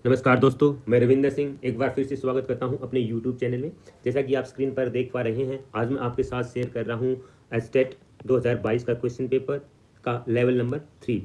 नमस्कार दोस्तों, मैं रविंदर सिंह एक बार फिर से स्वागत करता हूं अपने YouTube चैनल में। जैसा कि आप स्क्रीन पर देख पा रहे हैं, आज मैं आपके साथ शेयर कर रहा हूं एस्टेट 2022 का क्वेश्चन पेपर का लेवल नंबर 3।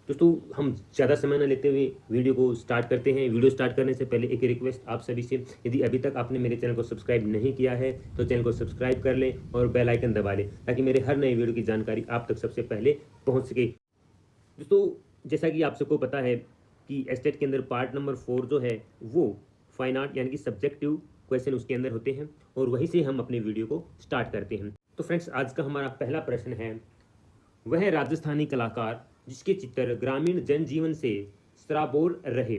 दोस्तों, हम ज़्यादा समय न लेते हुए वीडियो को स्टार्ट करते हैं। वीडियो स्टार्ट करने से पहले एक रिक्वेस्ट आप सभी से, यदि अभी तक आपने मेरे चैनल को सब्सक्राइब नहीं किया है तो चैनल को सब्सक्राइब कर लें और बेल आइकन दबा लें, ताकि मेरे हर नए वीडियो की जानकारी आप तक सबसे पहले पहुँच सके। दोस्तों, जैसा कि आप सबको पता है कि एस्टेट के अंदर पार्ट नंबर 4 जो है वो फाइन आर्ट यानी कि सब्जेक्टिव क्वेश्चन उसके अंदर होते हैं, और वहीं से हम अपने वीडियो को स्टार्ट करते हैं। तो फ्रेंड्स, आज का हमारा पहला प्रश्न है, वह राजस्थानी कलाकार जिसके चित्र ग्रामीण जनजीवन से सराबोर रहे।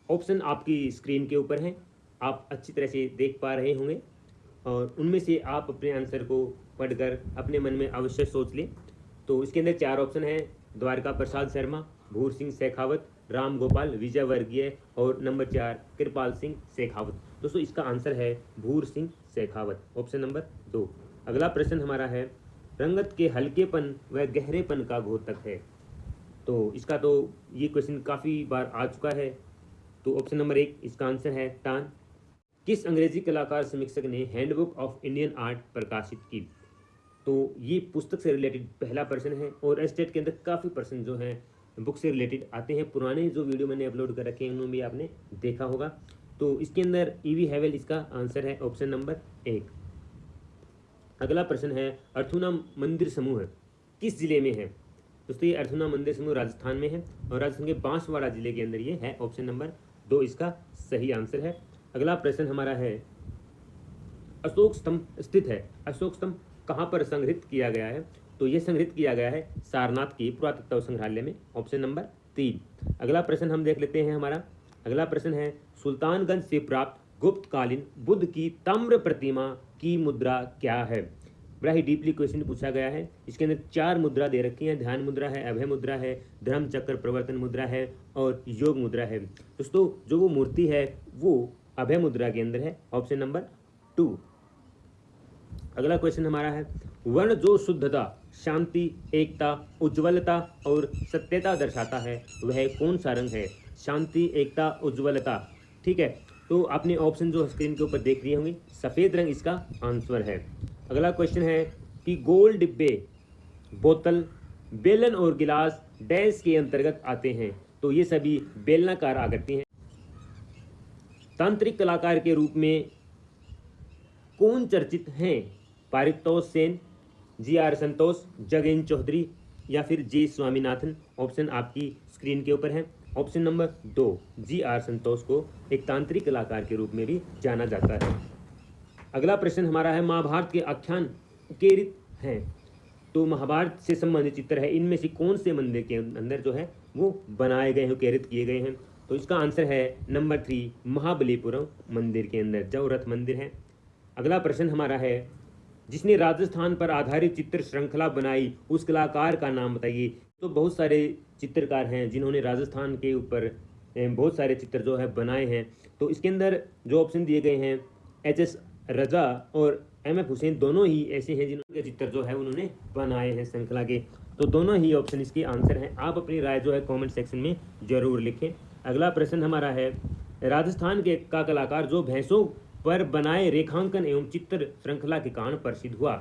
ऑप्शन आपकी स्क्रीन के ऊपर हैं, आप अच्छी तरह से देख पा रहे होंगे, और उनमें से आप अपने आंसर को पढ़कर अपने मन में अवश्य सोच लें। तो इसके अंदर 4 ऑप्शन हैं, द्वारका प्रसाद शर्मा, भूर सिंह शेखावत, राम गोपाल विजयवर्गीय और नंबर 4 कृपाल सिंह शेखावत। दोस्तों, इसका आंसर है भूर सिंह शेखावत, ऑप्शन नंबर 2। अगला प्रश्न हमारा है, रंगत के हल्केपन व गहरेपन का घोतक है। तो इसका तो ये क्वेश्चन काफ़ी बार आ चुका है। तो ऑप्शन नंबर 1 इसका आंसर है टान। किस अंग्रेजी कलाकार समीक्षक ने हैंडबुक ऑफ इंडियन आर्ट प्रकाशित की? तो ये पुस्तक से रिलेटेड पहला प्रश्न है, और एस्टेट के अंदर काफ़ी प्रश्न जो हैं बुक से रिलेटेड आते हैं। पुराने जो वीडियो मैंने अपलोड कर रखे हैं उनमें भी आपने देखा होगा। तो इसके अंदर ईवी हैवेल इसका आंसर है, ऑप्शन नंबर 1। अगला प्रश्न है, अर्थुना मंदिर समूह किस जिले में है? दोस्तों, ये अर्थुना मंदिर समूह राजस्थान में है, और राजस्थान के बांसवाड़ा जिले के अंदर ये है, ऑप्शन नंबर 2 इसका सही आंसर है। अगला प्रश्न हमारा है, अशोक स्तंभ स्थित है। अशोक स्तंभ कहाँ पर संग्रहित किया गया है? तो ये संग्रहित किया गया है सारनाथ की पुरातत्व संग्रहालय में, ऑप्शन नंबर 3। अगला प्रश्न हम देख लेते हैं। हमारा अगला प्रश्न है, सुल्तानगंज से प्राप्त गुप्तकालीन बुद्ध की ताम्र प्रतिमा की मुद्रा क्या है? बड़ा ही डीपली क्वेश्चन पूछा गया है। इसके अंदर 4 मुद्रा दे रखी हैं, ध्यान मुद्रा है, अभय मुद्रा है, धर्म चक्र प्रवर्तन मुद्रा है और योग मुद्रा है। दोस्तों, जो वो मूर्ति है वो अभय मुद्रा के अंदर है, ऑप्शन नंबर 2। अगला क्वेश्चन हमारा है, वर्ण जो शुद्धता, शांति, एकता, उज्ज्वलता और सत्यता दर्शाता है वह कौन सा रंग है? शांति, एकता, उज्ज्वलता। ठीक है, तो आपने ऑप्शन जो स्क्रीन के ऊपर देख रही होंगी, सफ़ेद रंग इसका आंसर है। अगला क्वेश्चन है कि गोल डिब्बे, बोतल, बेलन और गिलास डैश के अंतर्गत आते हैं। तो ये सभी बेलनाकार आकृति हैं। तांत्रिक कलाकार के रूप में कौन चर्चित हैं? पारितोष सेन, जी.आर. संतोष, जगेंद्र चौधरी या फिर जे. स्वामीनाथन। ऑप्शन आपकी स्क्रीन के ऊपर है, ऑप्शन नंबर 2 जी.आर. संतोष को एक तांत्रिक कलाकार के रूप में भी जाना जाता है। अगला प्रश्न हमारा है, महाभारत के आख्यान उकेरित हैं। तो महाभारत से संबंधित चित्र है, इनमें से कौन से मंदिर के अंदर जो है वो बनाए गए हैं, उकेरित किए गए हैं? तो इसका आंसर है नंबर 3 महाबलीपुरम मंदिर के अंदर, जो रथ मंदिर है। अगला प्रश्न हमारा है, जिसने राजस्थान पर आधारित चित्र श्रृंखला बनाई उस कलाकार का नाम बताइए। तो बहुत सारे चित्रकार हैं जिन्होंने राजस्थान के ऊपर बहुत सारे चित्र जो है बनाए हैं। तो इसके अंदर जो ऑप्शन दिए गए हैं, एच.एस. रजा और एम.एफ. हुसैन, दोनों ही ऐसे हैं जिन्होंने चित्र जो है उन्होंने बनाए हैं श्रृंखला के। तो दोनों ही ऑप्शन इसके आंसर हैं। आप अपनी राय जो है कमेंट सेक्शन में जरूर लिखें। अगला प्रश्न हमारा है, राजस्थान के का कलाकार जो भैंसों पर बनाए रेखांकन एवं चित्र श्रृंखला के कारण प्रसिद्ध हुआ।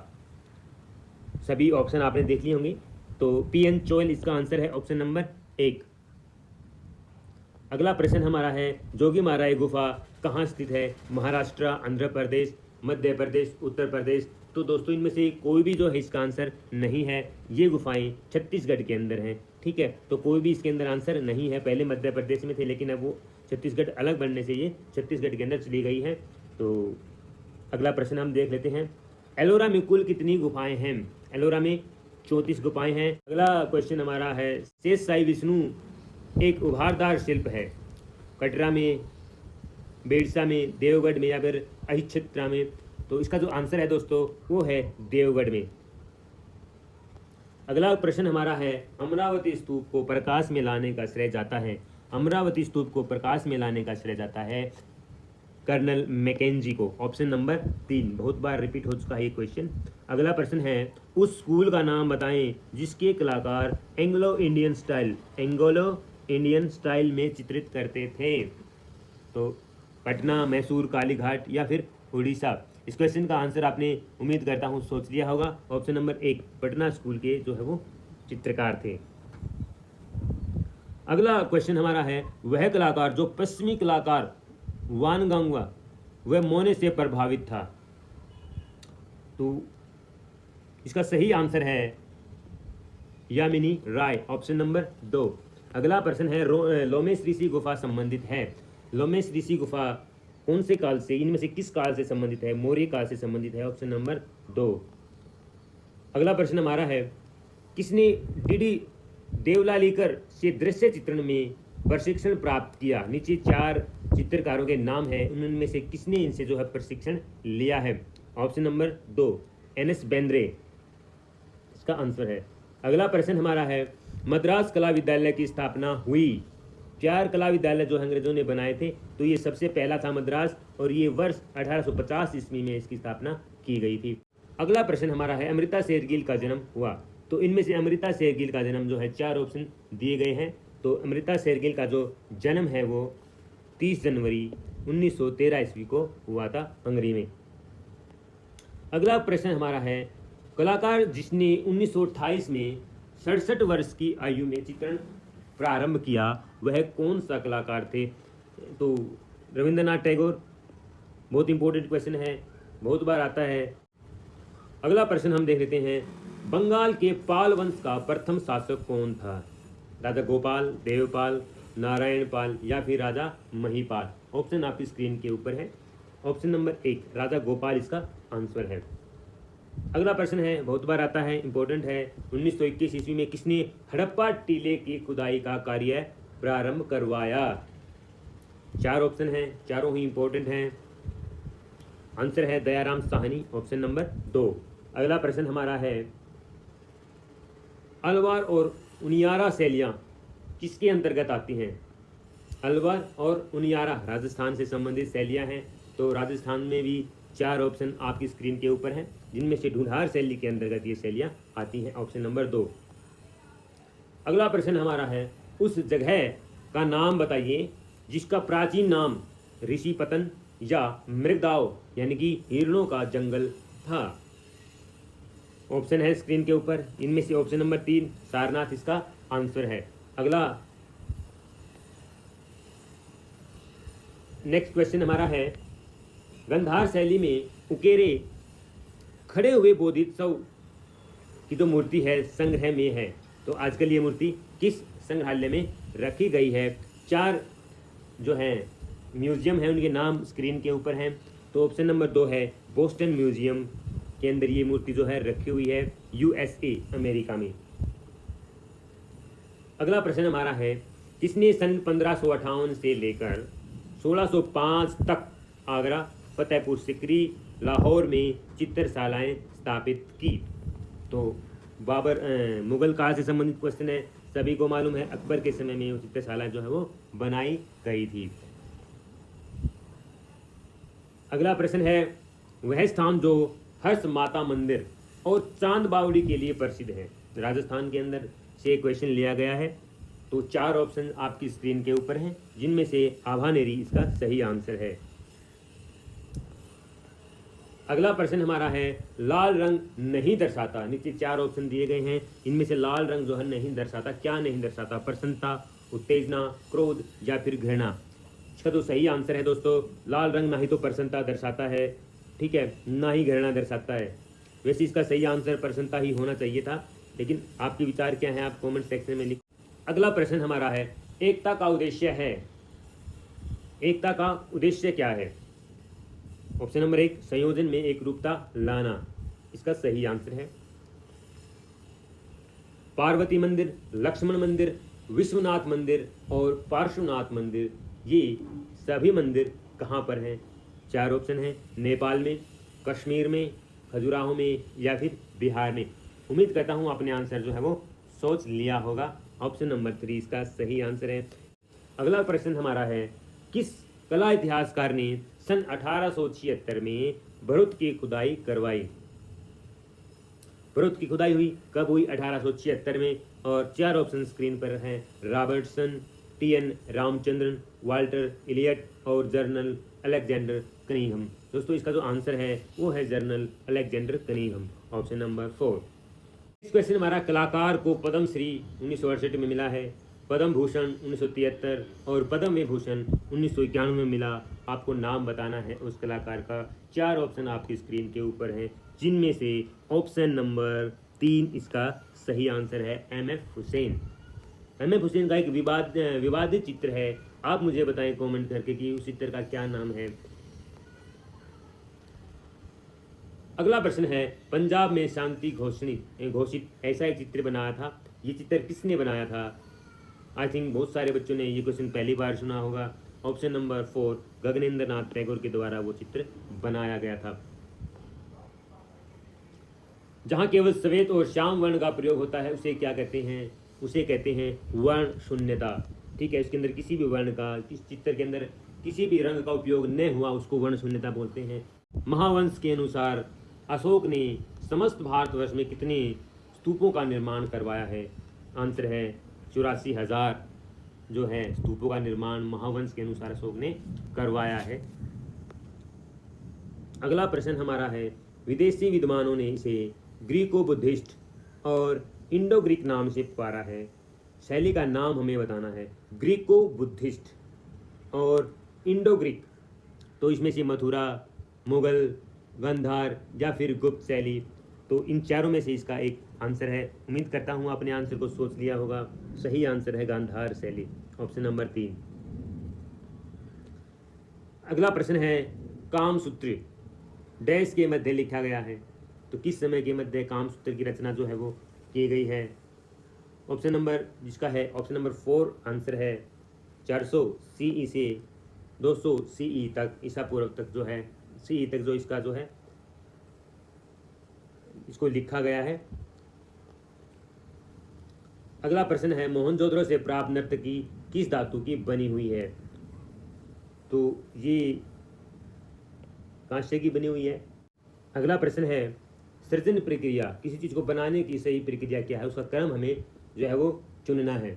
सभी ऑप्शन आपने देख लिए होंगे। तो पी.एन. चोयल इसका आंसर है, ऑप्शन नंबर 1। अगला प्रश्न हमारा है, जोगीमारा गुफा कहाँ स्थित है? महाराष्ट्र, आंध्र प्रदेश, मध्य प्रदेश, उत्तर प्रदेश। तो दोस्तों, इनमें से कोई भी जो है इसका आंसर नहीं है। ये गुफाएं छत्तीसगढ़ के अंदर हैं। ठीक है, तो कोई भी इसके अंदर आंसर नहीं है। पहले मध्य प्रदेश में थे, लेकिन अब वो छत्तीसगढ़ अलग बनने से ये छत्तीसगढ़ के अंदर चली गई है। तो अगला प्रश्न हम देख लेते हैं, एलोरा में कुल कितनी गुफाएं हैं? एलोरा में 34 गुफाएं हैं। अगला क्वेश्चन हमारा है, शेष साई विष्णु एक उभारदार शिल्प है। कटरा में, बेड़सा में, देवगढ़ में या फिर अहिच्छत्रा में। तो इसका जो आंसर है दोस्तों वो है देवगढ़ में। अगला प्रश्न हमारा है, अमरावती स्तूप को प्रकाश में लाने का श्रेय जाता है। अमरावती स्तूप को प्रकाश में लाने का श्रेय जाता है कर्नल मैकेंजी को, ऑप्शन नंबर 3। बहुत बार रिपीट हो चुका है ये क्वेश्चन। अगला प्रश्न है, उस स्कूल का नाम बताएं जिसके कलाकार Anglo Indian style, Anglo Indian style में चित्रित करते थे? तो पटना, मैसूर, कालीघाट या फिर उड़ीसा। इस क्वेश्चन का आंसर आपने उम्मीद करता हूँ सोच लिया होगा। ऑप्शन नंबर 1 पटना स्कूल के जो है वो चित्रकार थे। अगला क्वेश्चन हमारा है, वह कलाकार जो पश्चिमी कलाकार वानगांगवा वह मोने से प्रभावित था। तो इसका सही आंसर है यामिनी राय, ऑप्शन नंबर 2। अगला प्रश्न है, लोमेश ऋषि गुफा संबंधित है। लोमेश ऋषि गुफा कौन से काल से, इनमें से किस काल से संबंधित है? मौर्य काल से संबंधित है, ऑप्शन नंबर 2। अगला प्रश्न हमारा है, किसने डीडी देवलालीकर से दृश्य चित्रण में प्रशिक्षण प्राप्त किया? नीचे 4 चित्रकारों के नाम हैं, उनमें से किसने इनसे जो है प्रशिक्षण लिया है? ऑप्शन नंबर 2 NS बेंद्रे इसका आंसर है। अगला प्रश्न हमारा है, मद्रास कला विद्यालय की स्थापना हुई? 4 कला विद्यालय जो अंग्रेजों ने बनाए थे, तो ये सबसे पहला था मद्रास, और ये वर्ष 1850 ईस्वी में इसकी स्थापना की गई थी। अगला प्रश्न हमारा है, अमृता शेरगिल का जन्म हुआ? तो इनमें से अमृता शेरगिल का जन्म जो है 4 ऑप्शन दिए गए हैं। तो अमृता शेरगिल का जो जन्म है वो 30 जनवरी 1913 ईस्वी को हुआ था हंगरी में। अगला प्रश्न हमारा है, कलाकार जिसने 1928 में 67 वर्ष की आयु में चित्रण प्रारंभ किया वह कौन सा कलाकार थे? तो रविंद्रनाथ टैगोर। बहुत इंपॉर्टेंट क्वेश्चन है, बहुत बार आता है। अगला प्रश्न हम देख लेते हैं, बंगाल के पाल वंश का प्रथम शासक कौन था? राजा गोपाल, देवपाल, नारायण पाल या फिर राजा महीपाल? ऑप्शन आपकी स्क्रीन के ऊपर है। ऑप्शन नंबर 1 राजा गोपाल इसका आंसर है। अगला प्रश्न है, बहुत बार आता है, इंपॉर्टेंट है, 1921 ईस्वी में किसने हड़प्पा टीले की खुदाई का कार्य प्रारंभ करवाया? 4 ऑप्शन हैं, चारों ही इंपॉर्टेंट हैं। आंसर है दयाराम साहनी, ऑप्शन नंबर 2। अगला प्रश्न हमारा है, अलवार और उनियारा शैलियाँ किसके अंतर्गत आती हैं? अलवर और उनियारा राजस्थान से संबंधित शैलियाँ हैं। तो राजस्थान में भी 4 ऑप्शन आपकी स्क्रीन के ऊपर हैं, जिनमें से ढूंढार शैली के अंतर्गत ये शैलियाँ आती हैं, ऑप्शन नंबर 2। अगला प्रश्न हमारा है, उस जगह का नाम बताइए जिसका प्राचीन नाम ऋषिपतन या मृगदाव यानी कि हिरणों का जंगल था। ऑप्शन है स्क्रीन के ऊपर, इनमें से ऑप्शन नंबर 3 सारनाथ इसका आंसर है। अगला नेक्स्ट क्वेश्चन हमारा है, गंधार शैली में उकेरे खड़े हुए बोधिसत्व की जो मूर्ति है संग्रह में है, तो आजकल ये मूर्ति किस संग्रहालय में रखी गई है? 4 जो हैं म्यूजियम है, उनके नाम स्क्रीन के ऊपर हैं। तो ऑप्शन नंबर 2 है बोस्टन म्यूजियम के अंदर ये मूर्ति जो है रखी हुई है, USA अमेरिका में। अगला प्रश्न हमारा है, किसने सन 1558 से लेकर 1605 तक आगरा, फतेहपुर सिकरी, लाहौर में चित्रशालाएं स्थापित की? तो बाबर मुगल काल से संबंधित क्वेश्चन है, सभी को मालूम है अकबर के समय में वो चित्रशालाएं जो है वो बनाई गई थी। अगला प्रश्न है, वह स्थान जो हर्ष माता मंदिर और चांद बावड़ी के लिए प्रसिद्ध है? राजस्थान के अंदर से क्वेश्चन लिया गया है। तो 4 ऑप्शन आपकी स्क्रीन के ऊपर हैं, जिनमें से आभानेरी इसका सही आंसर है। अगला प्रश्न हमारा है, लाल रंग नहीं दर्शाता? नीचे 4 ऑप्शन दिए गए हैं, इनमें से लाल रंग जो है नहीं दर्शाता, क्या नहीं दर्शाता? प्रसन्नता, उत्तेजना, क्रोध या फिर घृणा? इसका तो सही आंसर है दोस्तों, लाल रंग ना ही तो प्रसन्नता दर्शाता है, ठीक है, ना ही घृणा दर्शाता है। वैसे इसका सही आंसर प्रसन्नता ही होना चाहिए था, लेकिन आपके विचार क्या हैं आप कमेंट सेक्शन में लिखो। अगला प्रश्न हमारा है, एकता का उद्देश्य है? एकता का उद्देश्य क्या है? ऑप्शन नंबर 1 संयोजन में एक रूपता लाना, इसका सही आंसर है। पार्वती मंदिर, लक्ष्मण मंदिर, विश्वनाथ मंदिर और पार्श्वनाथ मंदिर, ये सभी मंदिर कहाँ पर हैं? 4 ऑप्शन हैं, नेपाल में, कश्मीर में, खजुराहो में या फिर बिहार में। उम्मीद करता हूँ अपने आंसर जो है वो सोच लिया होगा। ऑप्शन नंबर 3 इसका सही आंसर है। अगला प्रश्न हमारा है, किस कला इतिहासकार ने सन 1876 में भरूच की खुदाई करवाई? भरूच की खुदाई हुई कब हुई? 1876 में। और 4 ऑप्शन स्क्रीन पर हैं, Robertson, T N. Ramachandran, Walter Elliot और जनरल अलेक्जेंडर कनिंघम। दोस्तों इसका जो आंसर है वो है general Alexander Cunningham, option number 4। इस क्वेश्चन हमारा कलाकार को पद्म श्री 1968 में मिला है, पद्म भूषण 1973 और पद्म विभूषण 1991 में मिला। आपको नाम बताना है उस कलाकार का। 4 ऑप्शन आपकी स्क्रीन के ऊपर हैं, जिनमें से ऑप्शन नंबर 3 इसका सही आंसर है, एम.एफ. हुसैन। एम.एफ. हुसैन का एक विवादित चित्र है। आप मुझे बताएं कमेंट करके कि उस चित्र का क्या नाम है। अगला प्रश्न है, पंजाब में शांति घोषित ऐसा एक चित्र बनाया था। ये चित्र किसने बनाया था? आई थिंक बहुत सारे बच्चों ने ये क्वेश्चन पहली बार सुना होगा। ऑप्शन नंबर 4, गगनेंद्र नाथ टैगोर के द्वारा वो चित्र बनाया गया था। जहाँ केवल श्वेत और श्याम वर्ण का प्रयोग होता है उसे क्या कहते हैं? उसे कहते हैं वर्ण शून्यता। ठीक है, इसके अंदर किसी भी वर्ण का, इस चित्र के अंदर किसी भी रंग का उपयोग न हुआ उसको वर्ण शून्यता बोलते हैं। महावंश के अनुसार अशोक ने समस्त भारतवर्ष में कितने स्तूपों का निर्माण करवाया है? आंसर है 84,000 जो है स्तूपों का निर्माण महावंश के अनुसार अशोक ने करवाया है। अगला प्रश्न हमारा है, विदेशी विद्वानों ने इसे ग्रीको बुद्धिस्ट और इंडो ग्रीक नाम से पुकारा है। शैली का नाम हमें बताना है। ग्रीको बुद्धिस्ट और इंडो ग्रीक, तो इसमें से मथुरा, मुगल, गांधार या फिर गुप्त शैली, तो इन चारों में से इसका एक आंसर है। उम्मीद करता हूँ आपने आंसर को सोच लिया होगा। सही आंसर है गांधार शैली, ऑप्शन नंबर 3। अगला प्रश्न है, कामसूत्र डैश के मध्य लिखा गया है, तो किस समय के मध्य कामसूत्र की रचना जो है वो की गई है? ऑप्शन नंबर जिसका है ऑप्शन नंबर 4 आंसर है 400 CE से 200 CE तक, ईसा पूर्व तक जो है, CE तक जो इसका जो है इसको लिखा गया है। अगला प्रश्न है, मोहनजोदड़ो से प्राप्त नर्तकी किस धातु की बनी हुई है? तो ये कांस्य की बनी हुई है। अगला प्रश्न है, सृजन प्रक्रिया, किसी चीज़ को बनाने की सही प्रक्रिया क्या है? उसका क्रम हमें जो है वो चुनना है।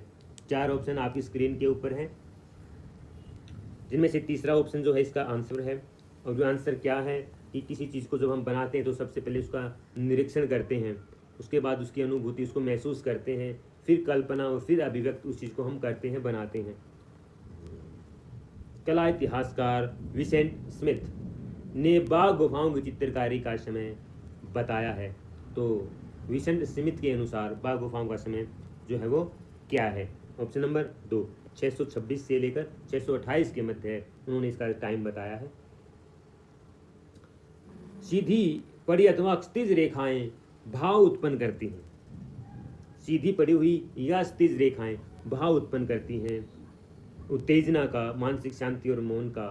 4 ऑप्शन आपकी स्क्रीन के ऊपर हैं, जिनमें से तीसरा ऑप्शन जो है इसका आंसर है। और जो आंसर क्या है कि किसी चीज़ को जब हम बनाते हैं तो सबसे पहले उसका निरीक्षण करते हैं, उसके बाद उसकी अनुभूति, उसको महसूस करते हैं, फिर कल्पना और फिर अभिव्यक्त उस चीज़ को हम करते हैं, बनाते हैं। कला इतिहासकार विसेंट स्मिथ ने बाघ गुफाओं की चित्रकारी का समय बताया है। तो विसेंट स्मिथ के अनुसार बाघ गुफाओं का समय जो है वो क्या है? ऑप्शन नंबर 2, 626 से लेकर 628 के मध्य है, उन्होंने इसका टाइम बताया है। सीधी पड़ी अथवा क्षैतिज रेखाएं भाव उत्पन्न करती हैं। सीधी पड़ी हुई या क्षैतिज रेखाएं भाव उत्पन्न करती हैं। उत्तेजना का, मानसिक शांति और मौन का,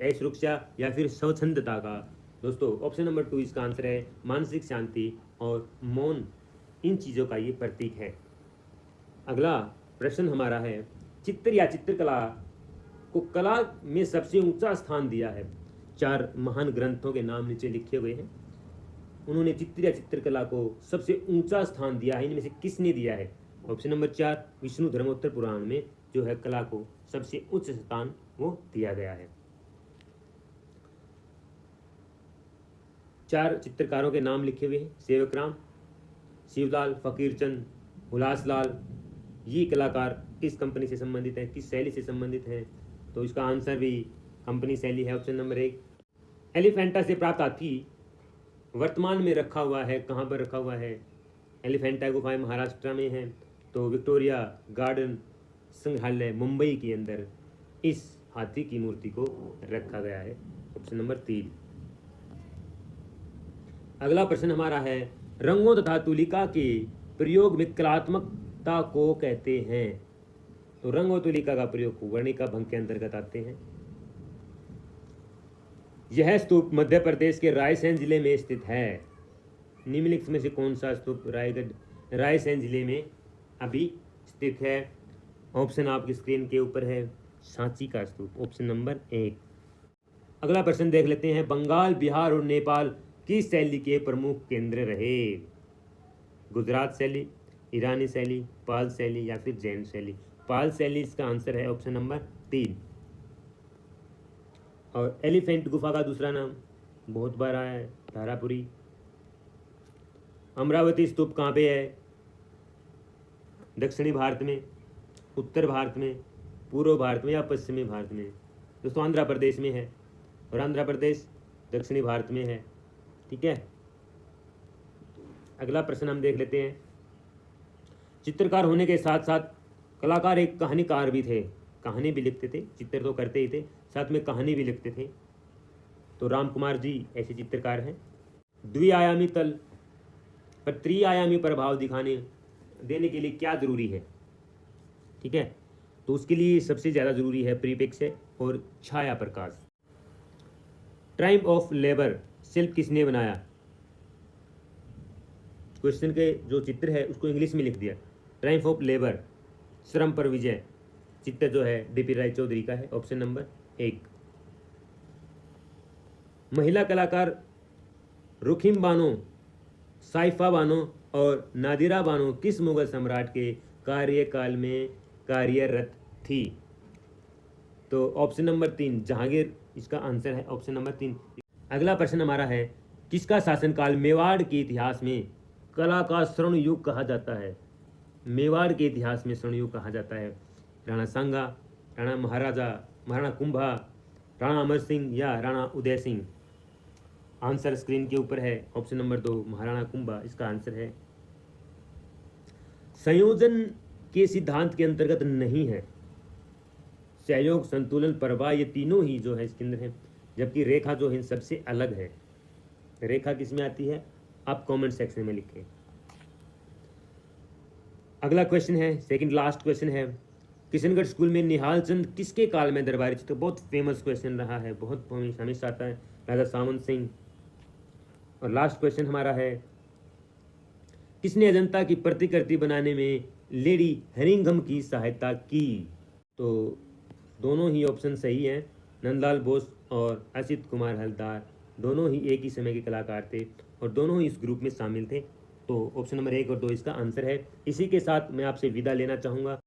असुरक्षा या फिर स्वच्छंदता का। दोस्तों ऑप्शन नंबर 2 इसका आंसर है, मानसिक शांति और मौन, इन चीज़ों का ये प्रतीक है। अगला प्रश्न हमारा है, चित्र या चित्रकला को कला में सबसे ऊंचा स्थान दिया है। 4 महान ग्रंथों के नाम नीचे लिखे हुए हैं, उन्होंने चित्र या चित्रकला को सबसे ऊंचा स्थान दिया है। इनमें से किसने दिया है? ऑप्शन नंबर 4, विष्णु धर्मोत्तर पुराण में जो है कला को सबसे उच्च स्थान वो दिया गया है। 4 चित्रकारों के नाम लिखे हुए हैं, सेवकराम, शिवलाल, फकीरचंद, हुलासलाल। ये कलाकार किस कंपनी से संबंधित है, किस शैली से संबंधित है? तो इसका आंसर भी कंपनी शैली है, ऑप्शन नंबर 1। एलिफेंटा से प्राप्त हाथी वर्तमान में रखा हुआ है, कहाँ पर रखा हुआ है? एलिफेंटा गुफाएं महाराष्ट्र में है, तो विक्टोरिया गार्डन संग्रहालय मुंबई के अंदर इस हाथी की मूर्ति को रखा गया है, ऑप्शन नंबर 3। अगला प्रश्न हमारा है, रंगों तथा तुलिका के प्रयोग में कलात्मकता को कहते हैं। तो रंग और तुलिका का प्रयोग वर्णिका भंग के अंतर्गत आते हैं। यह स्तूप मध्य प्रदेश के रायसेन जिले में स्थित है। निम्नलिखित में से कौन सा स्तूप रायसेन जिले में अभी स्थित है? ऑप्शन आपकी स्क्रीन के ऊपर है, सांची का स्तूप, ऑप्शन नंबर 1। अगला प्रश्न देख लेते हैं, बंगाल, बिहार और नेपाल किस शैली के प्रमुख केंद्र रहे? गुजरात शैली, ईरानी शैली, पाल शैली या फिर जैन शैली। पाल शैली इसका आंसर है ऑप्शन नंबर 3। और एलिफेंट गुफा का दूसरा नाम बहुत बार आया है, धारापुरी। अमरावती स्तूप कहाँ पे है? दक्षिणी भारत में, उत्तर भारत में, पूर्व भारत में या पश्चिमी भारत में? दोस्तों आंध्र प्रदेश में है, और आंध्र प्रदेश दक्षिणी भारत में है। ठीक है, अगला प्रश्न हम देख लेते हैं। चित्रकार होने के साथ साथ कलाकार एक कहानीकार भी थे, कहानी भी लिखते थे, चित्र तो करते ही थे, साथ में कहानी भी लिखते थे। तो राम कुमार जी ऐसे चित्रकार हैं। द्विआयामी तल पर त्रिआयामी प्रभाव देने के लिए क्या जरूरी है? ठीक है, तो उसके लिए सबसे ज़्यादा जरूरी है प्रीफिक्स है और छाया प्रकाश। ट्राइम्फ ऑफ लेबर शिल्प किसने बनाया? क्वेश्चन के जो चित्र है उसको इंग्लिश में लिख दिया। ट्राइम्फ ऑफ लेबर, श्रम पर विजय, चित्र जो है डीपी राय चौधरी का है, ऑप्शन नंबर 1। महिला कलाकार रुखिम बानो, साइफा बानो और नादिरा बानो किस मुगल सम्राट के कार्यकाल में कार्यरत थी? तो ऑप्शन नंबर 3 जहांगीर इसका आंसर है, ऑप्शन नंबर 3। अगला प्रश्न हमारा है, किसका शासनकाल मेवाड़ के इतिहास में कला का स्वर्ण युग कहा जाता है? मेवाड़ के इतिहास में स्वर्ण युग कहा जाता है। राणा सांगा, राणा महाराणा कुंभा, राणा अमर सिंह या राणा उदय सिंह? आंसर स्क्रीन के ऊपर है, ऑप्शन नंबर 2 महाराणा कुंभा इसका आंसर है। संयोजन के सिद्धांत के अंतर्गत नहीं है। सहयोग, संतुलन, प्रवाह ये तीनों ही जो है इसके अंदर है, जबकि रेखा जो है इन सबसे अलग है। रेखा किस में आती है? आप कमेंट सेक्शन में लिखें। अगला क्वेश्चन है, सेकंड लास्ट क्वेश्चन है, किशनगढ़ स्कूल में निहाल चंद किसके काल में दरबारी थे? तो बहुत फेमस क्वेश्चन रहा है, बहुत हमेशा आता है, राजा सामंत सिंह। और लास्ट क्वेश्चन हमारा है, किसने अजंता की प्रतिकृति बनाने में लेडी हरिंघम की सहायता की? तो दोनों ही ऑप्शन सही हैं। नंदलाल बोस और असित कुमार हलदार दोनों ही एक ही समय के कलाकार थे और दोनों ही इस ग्रुप में शामिल थे। तो ऑप्शन नंबर 1 और 2 इसका आंसर है। इसी के साथ मैं आपसे विदा लेना चाहूँगा।